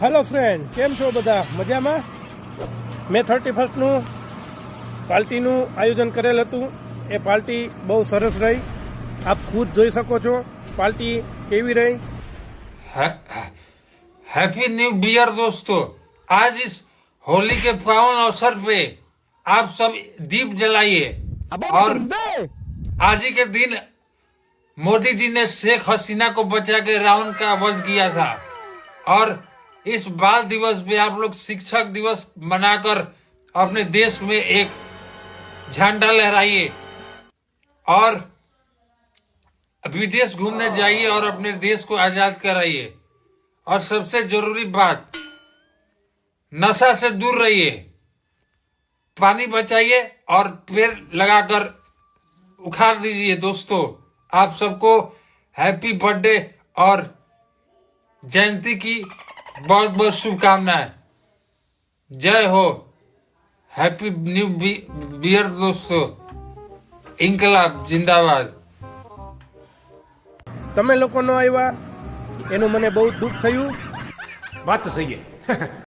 Hello friend, કેમ છો બધા? મજામાં? મે 31નું પાર્ટીનું આયોજન કરેલ હતું. એ પાર્ટી બહુ સરસ રહી. આપ ખુદ જોઈ શકો છો પાર્ટી કેવી રહી. हैप्पी न्यू ईयर दोस्तों। आज इस होली के पावन अवसर पे आप सब दीप जलाइए। और आज ही के दिन मोदी जी ने शेख हसीना को बचा के रावण का वध किया था। और इस बाल दिवस पे आप लोग शिक्षक दिवस मनाकर अपने देश में एक झंडा लहराइए और विदेश घूमने जाइए और अपने देश को आजाद कराइए। और सबसे जरूरी बात, नशा से दूर रहिए, पानी बचाइए और पेड़ लगाकर उखाड़ दीजिए। दोस्तों, आप सबको हैप्पी बर्थडे और जयंती की बहुत बहुत शुभकामनाएं। जय हो। हैप्पी न्यू ईयर दोस्तों। इनकलाब जिंदाबाद। તમે લોકો ન આવ્યા એનું મને બહુ દુઃખ થયું. बात तो सही है।